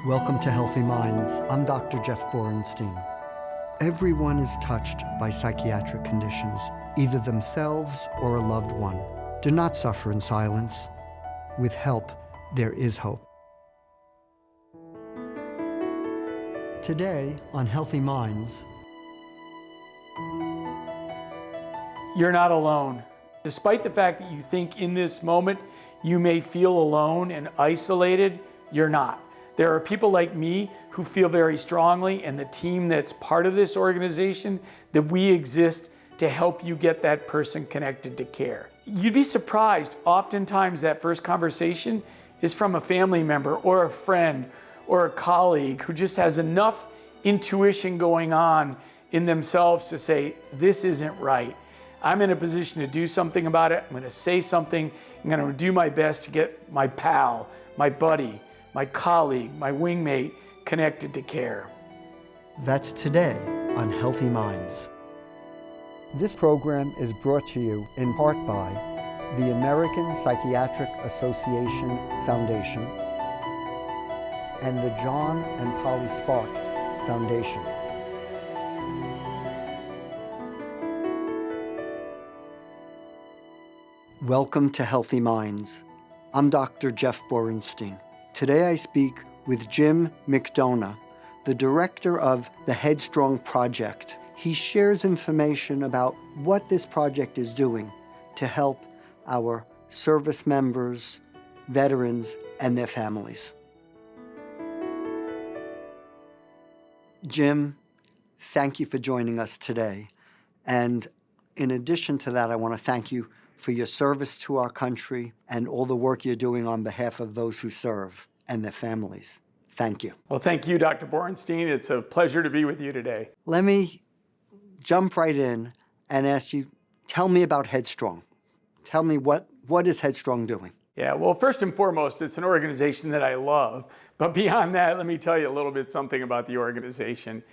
Welcome to Healthy Minds. I'm Dr. Jeff Borenstein. Everyone is touched by psychiatric conditions, either themselves or a loved one. Do not suffer in silence. With help, there is hope. Today on Healthy Minds, you're not alone. Despite the fact that you think in this moment you may feel alone and isolated, you're not. There are people like me who feel very strongly, and the team that's part of this organization, that we exist to help you get that person connected to care. You'd be surprised, oftentimes that first conversation is from a family member or a friend or a colleague who just has enough intuition going on in themselves to say, this isn't right. I'm in a position to do something about it. I'm going to say something. I'm going to do my best to get my pal, my buddy, my colleague, my wingmate connected to care. That's today on Healthy Minds. This program is brought to you in part by the American Psychiatric Association Foundation and the John and Polly Sparks Foundation. Welcome to Healthy Minds. I'm Dr. Jeff Borenstein. Today I speak with Jim McDonough, the director of the Headstrong Project. He shares information about what this project is doing to help our service members, veterans, and their families. Jim, thank you for joining us today. And in addition to that, I want to thank you for your service to our country and all the work you're doing on behalf of those who serve and their families. Thank you. Well, thank you, Dr. Borenstein. It's a pleasure to be with you today. Let me jump right in and ask you, tell me about Headstrong. Tell me what is Headstrong doing? Yeah, well, first and foremost, it's an organization that I love. But beyond that, let me tell you a little bit something about the organization.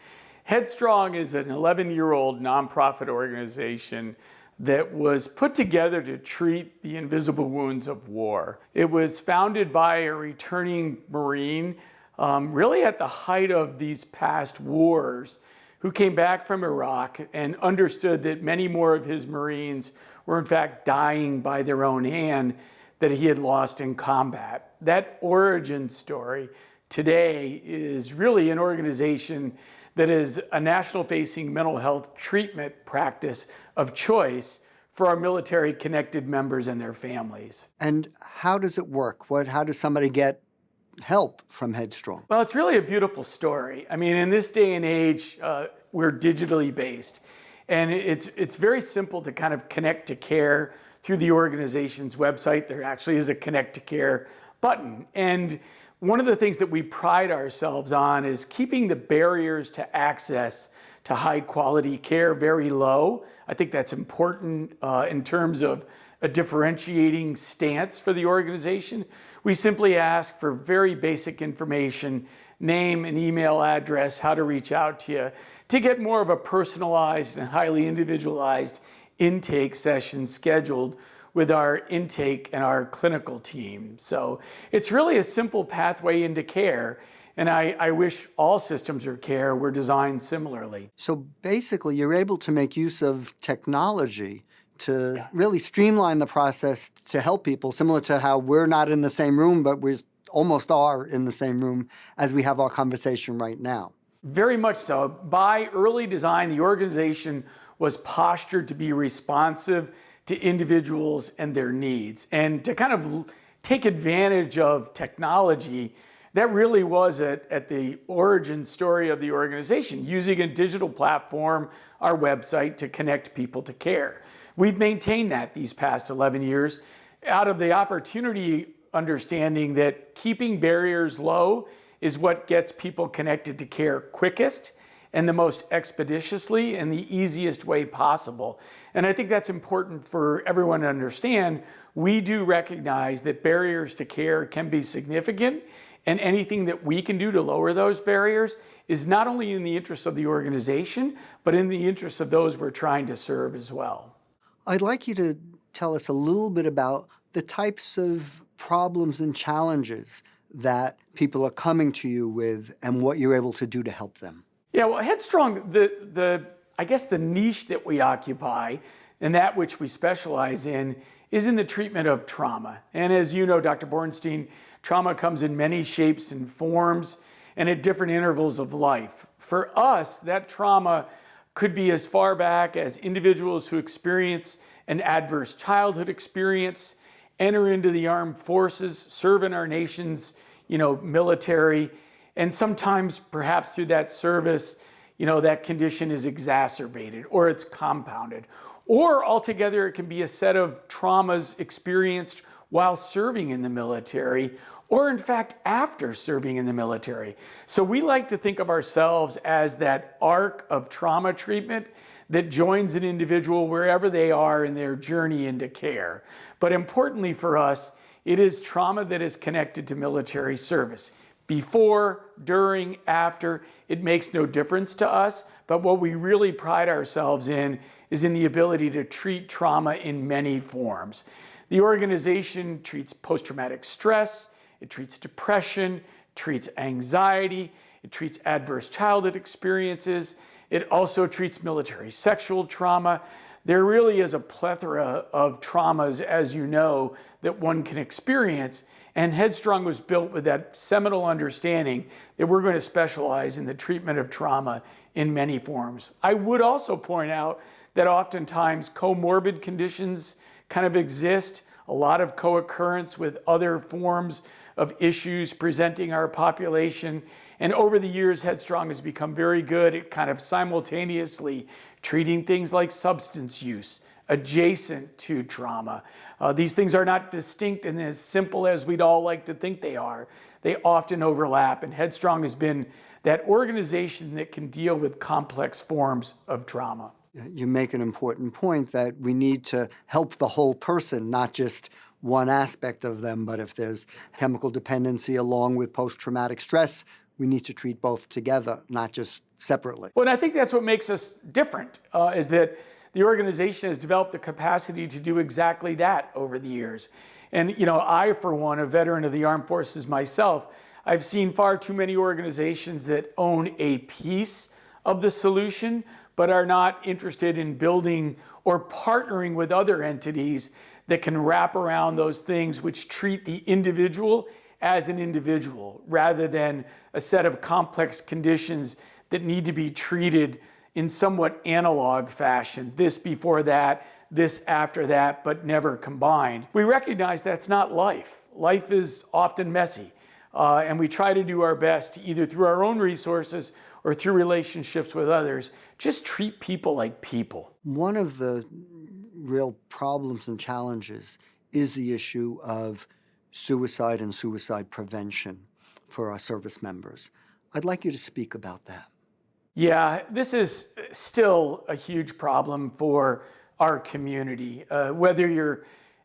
Headstrong is an 11-year-old nonprofit organization that was put together to treat the invisible wounds of war. It was founded by a returning Marine, really at the height of these past wars, who came back from Iraq and understood that many more of his Marines were in fact dying by their own hand that he had lost in combat. That origin story today is really an organization that is a national-facing mental health treatment practice of choice for our military-connected members and their families. And how does it work? How does somebody get help from Headstrong? Well, it's really a beautiful story. I mean, in this day and age, we're digitally based. And it's very simple to kind of connect to care through the organization's website. There actually is a Connect to Care button. And one of the things that we pride ourselves on is keeping the barriers to access to high quality care very low. I think that's important in terms of a differentiating stance for the organization. We simply ask for very basic information, name and email address, how to reach out to you, to get more of a personalized and highly individualized intake session scheduled with our intake and our clinical team. So it's really a simple pathway into care. And I wish all systems of care were designed similarly. So basically, you're able to make use of technology to really streamline the process to help people, similar to how we're not in the same room, but we almost are in the same room as we have our conversation right now. Very much so. By early design, the organization was postured to be responsive to individuals and their needs. And to kind of take advantage of technology, that really was at the origin story of the organization, using a digital platform, our website, to connect people to care. We've maintained that these past 11 years out of the opportunity understanding that keeping barriers low is what gets people connected to care quickest and the most expeditiously and the easiest way possible. And I think that's important for everyone to understand. We do recognize that barriers to care can be significant, and anything that we can do to lower those barriers is not only in the interest of the organization, but in the interest of those we're trying to serve as well. I'd like you to tell us a little bit about the types of problems and challenges that people are coming to you with and what you're able to do to help them? Yeah, well, Headstrong, I guess the niche that we occupy and that which we specialize in is in the treatment of trauma. And as you know, Dr. Borenstein, trauma comes in many shapes and forms and at different intervals of life. For us, that trauma could be as far back as individuals who experience an adverse childhood experience, enter into the armed forces, serve in our nation's, military, and sometimes perhaps through that service, that condition is exacerbated or it's compounded. Or altogether, it can be a set of traumas experienced while serving in the military, or in fact, after serving in the military. So we like to think of ourselves as that arc of trauma treatment that joins an individual wherever they are in their journey into care. But importantly for us, it is trauma that is connected to military service. Before, during, after, it makes no difference to us, but what we really pride ourselves in is in the ability to treat trauma in many forms. The organization treats post-traumatic stress, it treats depression, treats anxiety, it treats adverse childhood experiences, it also treats military sexual trauma. There really is a plethora of traumas, as you know, that one can experience. And Headstrong was built with that seminal understanding that we're going to specialize in the treatment of trauma in many forms. I would also point out that oftentimes comorbid conditions kind of exist, a lot of co-occurrence with other forms of issues presenting our population. And over the years, Headstrong has become very good at kind of simultaneously treating things like substance use adjacent to trauma. These things are not distinct and as simple as we'd all like to think they are. They often overlap, and Headstrong has been that organization that can deal with complex forms of trauma. You make an important point that we need to help the whole person, not just one aspect of them, but if there's chemical dependency along with post-traumatic stress, we need to treat both together, not just separately. Well, and I think that's what makes us different, is that the organization has developed the capacity to do exactly that over the years. And, I, for one, a veteran of the armed forces myself, I've seen far too many organizations that own a piece of the solution, but are not interested in building or partnering with other entities that can wrap around those things which treat the individual as an individual, rather than a set of complex conditions that need to be treated in somewhat analog fashion, this before that, this after that, but never combined. We recognize that's not life. Life is often messy, and we try to do our best to, either through our own resources or through relationships with others, just treat people like people. One of the real problems and challenges is the issue of suicide and suicide prevention for our service members. I'd like you to speak about that. Yeah, this is still a huge problem for our community. Whether you're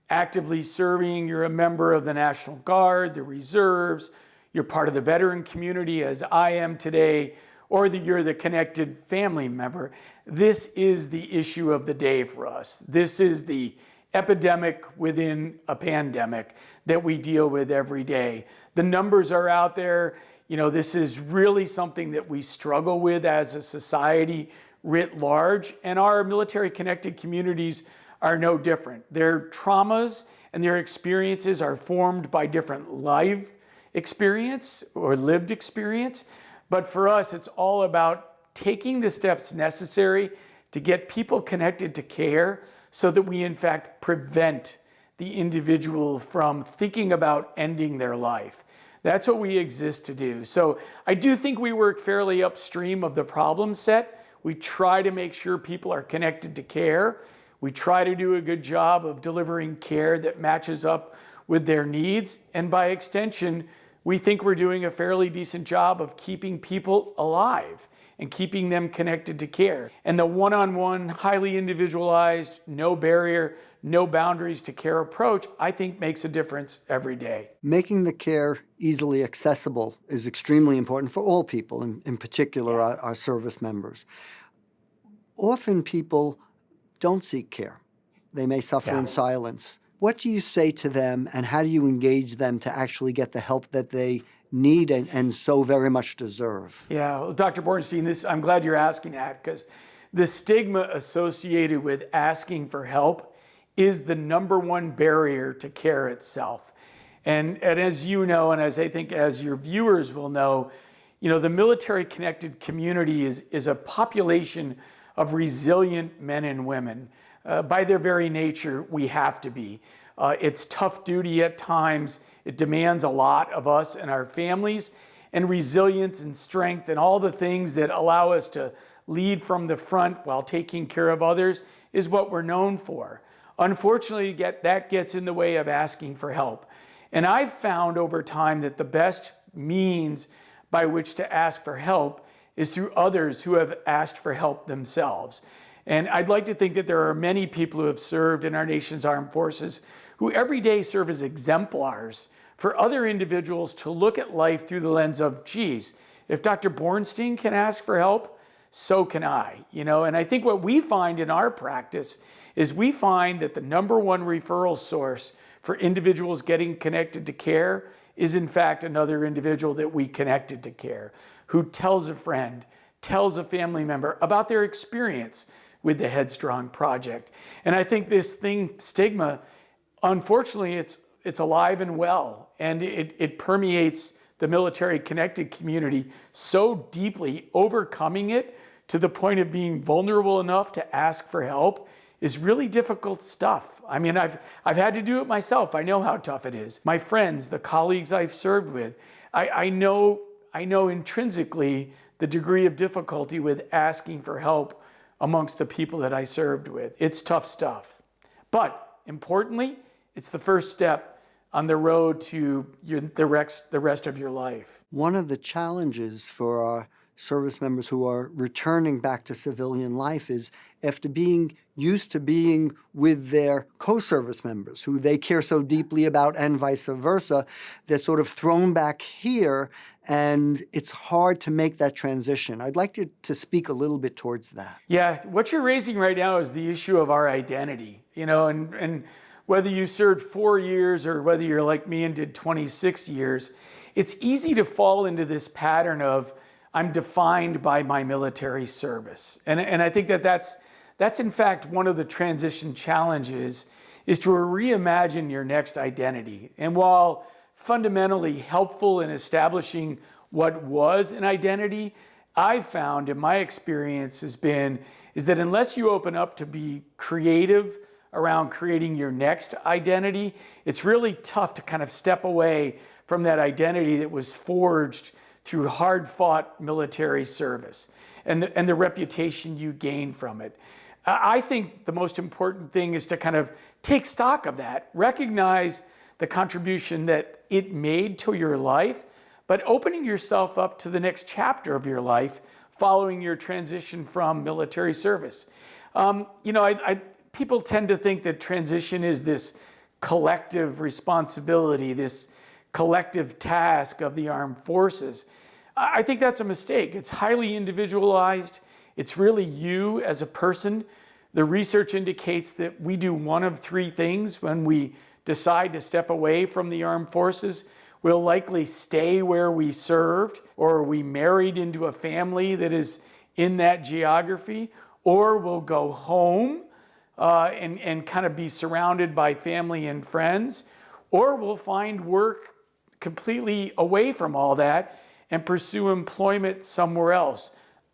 actively serving, you're a member of the National Guard, the Reserves, you're part of the veteran community as I am today, or that you're the connected family member, this is the issue of the day for us. This is the epidemic within a pandemic that we deal with every day. The numbers are out there. This is really something that we struggle with as a society writ large, and our military-connected communities are no different. Their traumas and their experiences are formed by different life experience or lived experience, but for us, it's all about taking the steps necessary to get people connected to care so that we, in fact, prevent the individual from thinking about ending their life. That's what we exist to do. So I do think we work fairly upstream of the problem set. We try to make sure people are connected to care. We try to do a good job of delivering care that matches up with their needs. And by extension, we think we're doing a fairly decent job of keeping people alive and keeping them connected to care. And the one-on-one, highly individualized, no barrier, no boundaries to care approach, I think makes a difference every day. Making the care easily accessible is extremely important for all people, in particular our service members. Often people don't seek care. They may suffer in silence. What do you say to them, and how do you engage them to actually get the help that they need and so very much deserve? Yeah, well, Dr. Bornstein, I'm glad you're asking that, because the stigma associated with asking for help is the number one barrier to care itself. And as you know, and as I think as your viewers will know, the military-connected community is a population of resilient men and women. By their very nature, we have to be. It's tough duty at times. It demands a lot of us and our families, and resilience and strength and all the things that allow us to lead from the front while taking care of others is what we're known for. Unfortunately, that gets in the way of asking for help. And I've found over time that the best means by which to ask for help is through others who have asked for help themselves. And I'd like to think that there are many people who have served in our nation's armed forces who every day serve as exemplars for other individuals to look at life through the lens of, geez, if Dr. Bornstein can ask for help, so can I. And I think what we find in our practice is we find that the number one referral source for individuals getting connected to care is in fact another individual that we connected to care, who tells a friend, tells a family member about their experience with the Headstrong Project. And I think this stigma, unfortunately, it's alive and well, and it permeates the military-connected community so deeply. Overcoming it to the point of being vulnerable enough to ask for help is really difficult stuff. I mean, I've had to do it myself. I know how tough it is. My friends, the colleagues I've served with, I know intrinsically the degree of difficulty with asking for help amongst the people that I served with. It's tough stuff. But importantly, it's the first step on the road to the rest of your life. One of the challenges for our service members who are returning back to civilian life is, after being used to being with their co-service members who they care so deeply about and vice versa, they're sort of thrown back here, and it's hard to make that transition. I'd like you to speak a little bit towards that. Yeah, what you're raising right now is the issue of our identity, and whether you served 4 years or whether you're like me and did 26 years, it's easy to fall into this pattern of, I'm defined by my military service. And I think that's in fact one of the transition challenges, is to reimagine your next identity. And while fundamentally helpful in establishing what was an identity, I've found in my experience is that unless you open up to be creative around creating your next identity, it's really tough to kind of step away from that identity that was forged through hard-fought military service and the reputation you gain from it. I think the most important thing is to kind of take stock of that, recognize the contribution that it made to your life, but opening yourself up to the next chapter of your life following your transition from military service. People tend to think that transition is this collective responsibility, this collective task of the armed forces. I think that's a mistake. It's highly individualized. It's really you as a person. The research indicates that we do one of three things when we decide to step away from the armed forces. We'll likely stay where we served, or we married into a family that is in that geography, or we'll go home and kind of be surrounded by family and friends, or we'll find work completely away from all that and pursue employment somewhere else.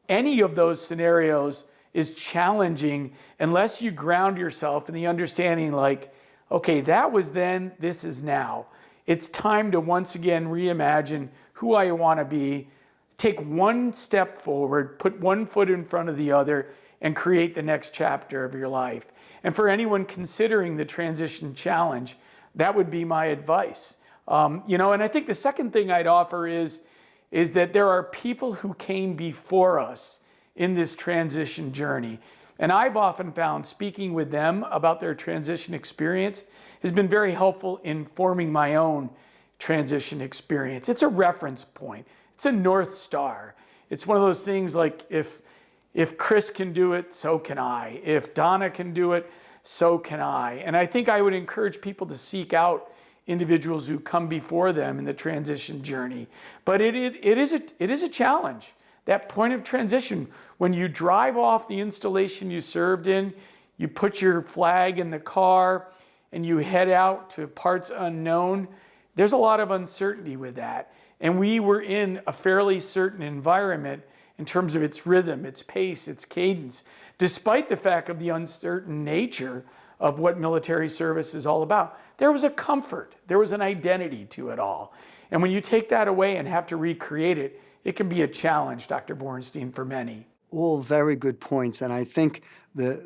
Any of those scenarios is challenging unless you ground yourself in the understanding like, okay, that was then, this is now. It's time to once again reimagine who I want to be, take one step forward, put one foot in front of the other, and create the next chapter of your life. And for anyone considering the transition challenge, that would be my advice. And I think the second thing I'd offer is that there are people who came before us in this transition journey. And I've often found speaking with them about their transition experience has been very helpful in forming my own transition experience. It's a reference point. It's a North Star. It's one of those things like, if Chris can do it, so can I. If Donna can do it, so can I. And I think I would encourage people to seek out individuals who come before them in the transition journey. But it is a challenge. That point of transition, when you drive off the installation you served in, you put your flag in the car and you head out to parts unknown, there's a lot of uncertainty with that. And we were in a fairly certain environment in terms of its rhythm, its pace, its cadence, despite the fact of the uncertain nature of what military service is all about. There was a comfort, there was an identity to it all. And when you take that away and have to recreate it, it can be a challenge, Dr. Borenstein, for many. All very good points. And I think the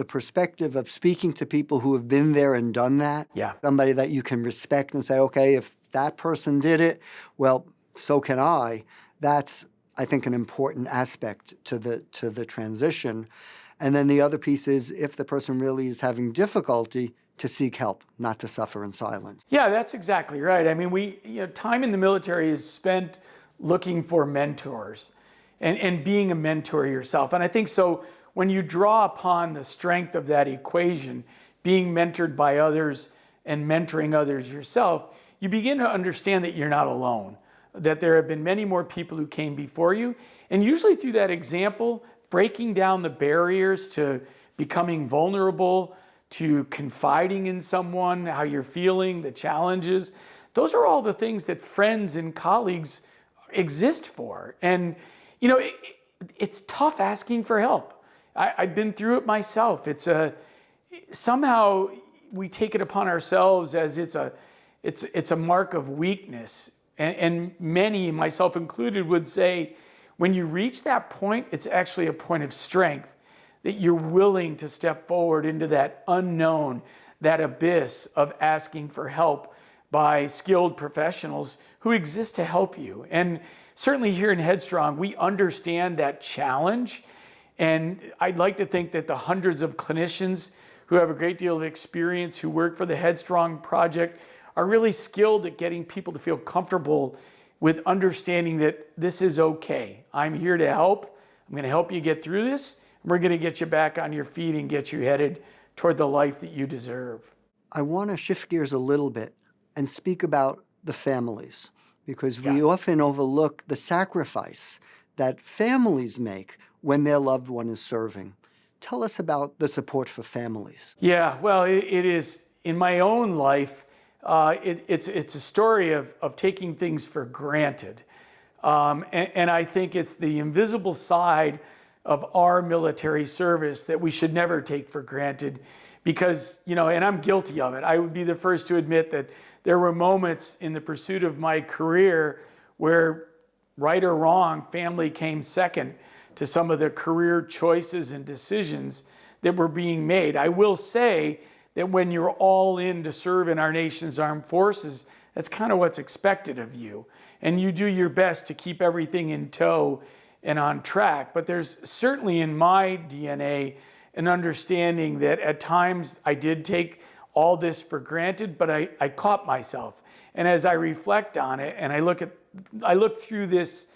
perspective of speaking to people who have been there and done that, somebody that you can respect and say, okay, if that person did it, well, so can I. That's, I think, an important aspect to the transition. And then the other piece is if the person really is having difficulty, to seek help, not to suffer in silence. Yeah, that's exactly right. I mean, time in the military is spent looking for mentors and being a mentor yourself. And I think so when you draw upon the strength of that equation, being mentored by others and mentoring others yourself, you begin to understand that you're not alone, that there have been many more people who came before you. And usually through that example, breaking down the barriers to becoming vulnerable, to confiding in someone, how you're feeling, the challenges, those are all the things that friends and colleagues exist for. And, it's tough asking for help. I've been through it myself. Somehow we take it upon ourselves as it's a mark of weakness. And many, myself included, would say, when you reach that point, it's actually a point of strength, that you're willing to step forward into that unknown, that abyss of asking for help by skilled professionals who exist to help you. And certainly here in Headstrong, we understand that challenge. And I'd like to think that the hundreds of clinicians who have a great deal of experience, who work for the Headstrong Project, are really skilled at getting people to feel comfortable with understanding that this is okay. I'm here to help. I'm going to help you get through this. We're going to get you back on your feet and get you headed toward the life that you deserve. I want to shift gears a little bit and speak about the families, because we often overlook the sacrifice that families make when their loved one is serving. Tell us about the support for families. Yeah, well, it is, in my own life, it's a story of taking things for granted. And I think it's the invisible side of our military service that we should never take for granted, because, and I'm guilty of it. I would be the first to admit that there were moments in the pursuit of my career where, right or wrong, family came second to some of the career choices and decisions that were being made. I will say that when you're all in to serve in our nation's armed forces, that's kind of what's expected of you. And you do your best to keep everything in tow and on track. But there's certainly in my DNA an understanding that at times I did take all this for granted, but I caught myself. And as I reflect on it and I look through this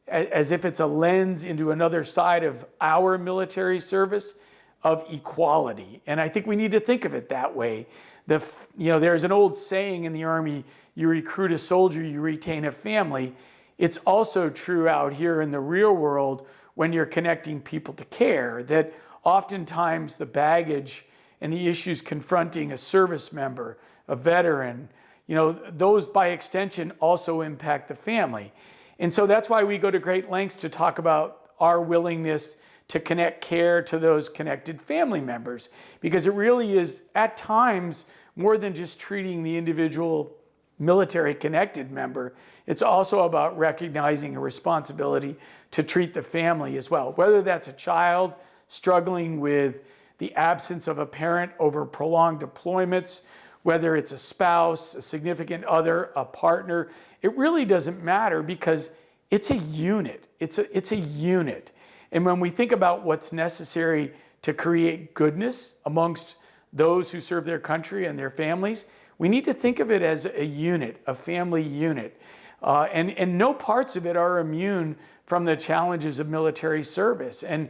as if it's a lens into another side of our military service of equality. And I think we need to think of it that way. There's an old saying in the Army, you recruit a soldier, you retain a family. It's also true out here in the real world when you're connecting people to care, that oftentimes the baggage and the issues confronting a service member, a veteran, those by extension also impact the family. And so that's why we go to great lengths to talk about our willingness to connect care to those connected family members, because it really is at times more than just treating the individual military connected member. It's also about recognizing a responsibility to treat the family as well, whether that's a child struggling with the absence of a parent over prolonged deployments, whether it's a spouse, a significant other, a partner. It really doesn't matter, because it's a unit. It's a unit. And when we think about what's necessary to create goodness amongst those who serve their country and their families, we need to think of it as a unit, a family unit. And no parts of it are immune from the challenges of military service. And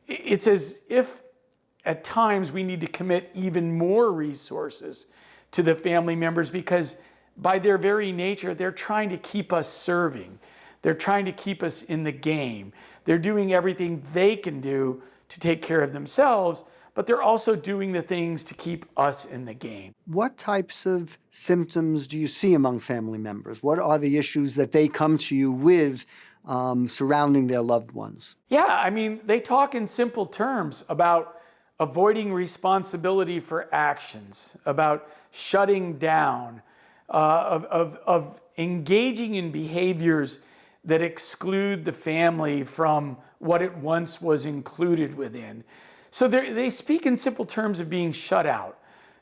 it's as if at times we need to commit even more resources to the family members because by their very nature, they're trying to keep us serving. They're trying to keep us in the game. They're doing everything they can do to take care of themselves, but they're also doing the things to keep us in the game. What types of symptoms do you see among family members? What are the issues that they come to you with surrounding their loved ones? Yeah, I mean, they talk in simple terms about avoiding responsibility for actions, about shutting down, of engaging in behaviors that exclude the family from what it once was included within. So they speak in simple terms of being shut out,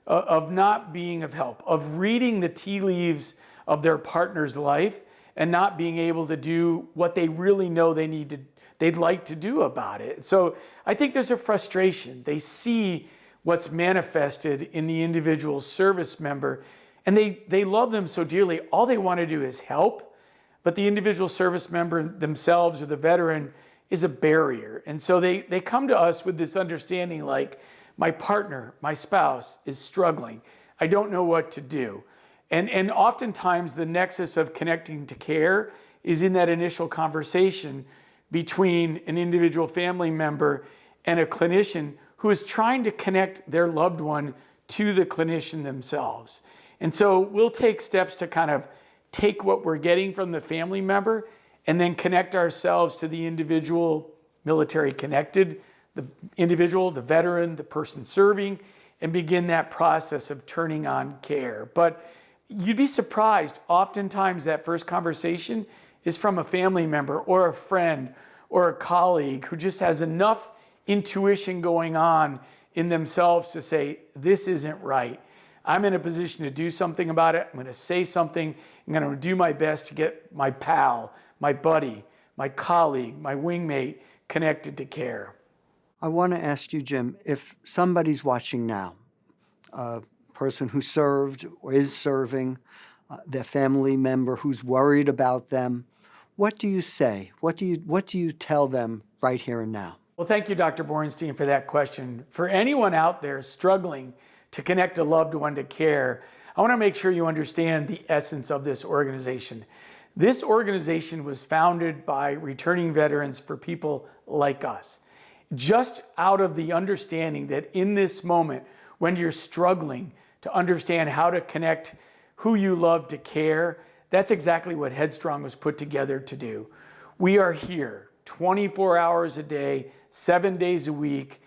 of not being of help, of reading the tea leaves of their partner's life and not being able to do what they really know they'd like to do about it. So I think there's a frustration. They see what's manifested in the individual service member, and they love them so dearly. All they want to do is help, but the individual service member themselves or the veteran is a barrier. And so they come to us with this understanding like, my partner, my spouse is struggling. I don't know what to do. And oftentimes the nexus of connecting to care is in that initial conversation between an individual family member and a clinician who is trying to connect their loved one to the clinician themselves. And so we'll take steps to kind of take what we're getting from the family member and then connect ourselves to the individual military connected, the individual, the veteran, the person serving, and begin that process of turning on care. But you'd be surprised, oftentimes that first conversation is from a family member or a friend or a colleague who just has enough intuition going on in themselves to say, this isn't right. I'm in a position to do something about it. I'm going to say something. I'm going to do my best to get my pal, my buddy, my colleague, my wingmate connected to care. I want to ask you, Jim, if somebody's watching now, a person who served or is serving, their family member who's worried about them, what do you say? What do you tell them right here and now? Well, thank you, Dr. Borenstein, for that question. For anyone out there struggling to connect a loved one to care, I want to make sure you understand the essence of this organization. This organization was founded by returning veterans for people like us, just out of the understanding that in this moment, when you're struggling to understand how to connect who you love to care, that's exactly what Headstrong was put together to do. We are here 24 hours a day, 7 days a week,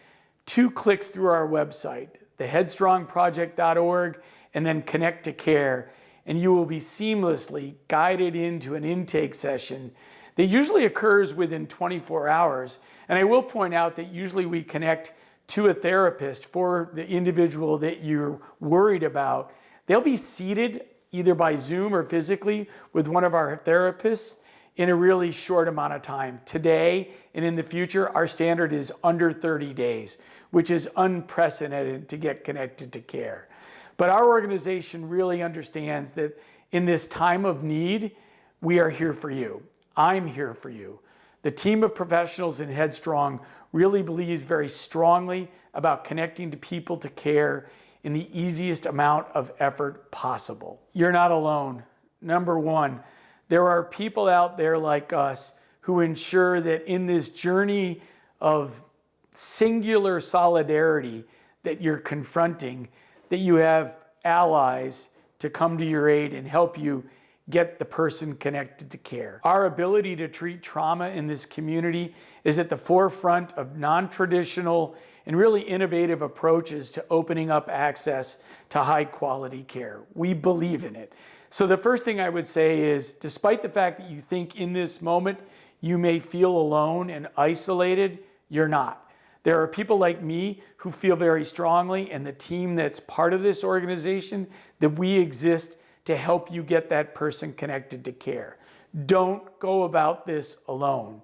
2 clicks through our website, theheadstrongproject.org, and then Connect to Care, and you will be seamlessly guided into an intake session that usually occurs within 24 hours. And I will point out that usually we connect to a therapist for the individual that you're worried about. They'll be seated either by Zoom or physically with one of our therapists in a really short amount of time. Today and in the future, our standard is under 30 days, which is unprecedented to get connected to care. But our organization really understands that in this time of need, we are here for you. I'm here for you. The team of professionals in Headstrong really believes very strongly about connecting to people to care in the easiest amount of effort possible. You're not alone. Number one, there are people out there like us who ensure that in this journey of singular solidarity that you're confronting, that you have allies to come to your aid and help you get the person connected to care. Our ability to treat trauma in this community is at the forefront of non-traditional and really innovative approaches to opening up access to high quality care. We believe in it. So the first thing I would say is, despite the fact that you think in this moment you may feel alone and isolated, you're not. There are people like me who feel very strongly, and the team that's part of this organization, that we exist to help you get that person connected to care. Don't go about this alone.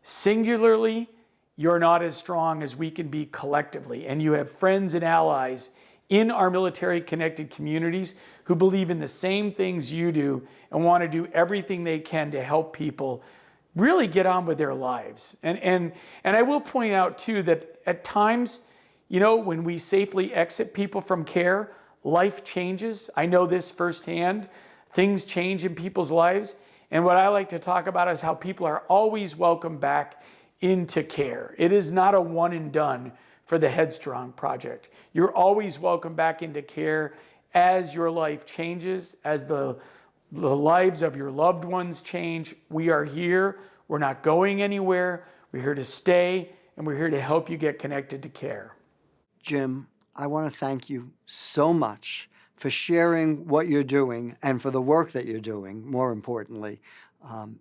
Singularly, you're not as strong as we can be collectively, and you have friends and allies in our military connected communities who believe in the same things you do and want to do everything they can to help people really get on with their lives. And I will point out too that at times You know, when we safely exit people from care, life changes. I know this firsthand. Things change in people's lives. And what I like to talk about is how people are always welcome back into care. It is not a one and done for the Headstrong Project. You're always welcome back into care as your life changes, as the lives of your loved ones change. We are here. We're not going anywhere. We're here to stay, and we're here to help you get connected to care. Jim, I want to thank you so much for sharing what you're doing and for the work that you're doing, more importantly.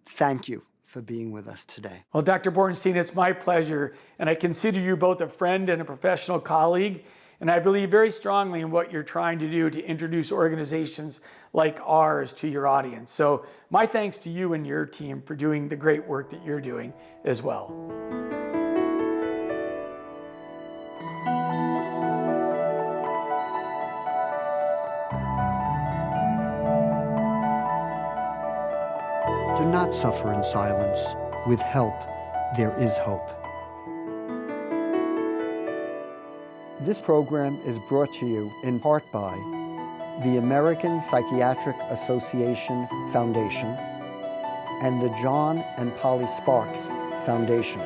Thank you for being with us today. Well, Dr. Borenstein, it's my pleasure, and I consider you both a friend and a professional colleague, and I believe very strongly in what you're trying to do to introduce organizations like ours to your audience. So my thanks to you and your team for doing the great work that you're doing as well. Do not suffer in silence. With help, there is hope. This program is brought to you in part by the American Psychiatric Association Foundation and the John and Polly Sparks Foundation.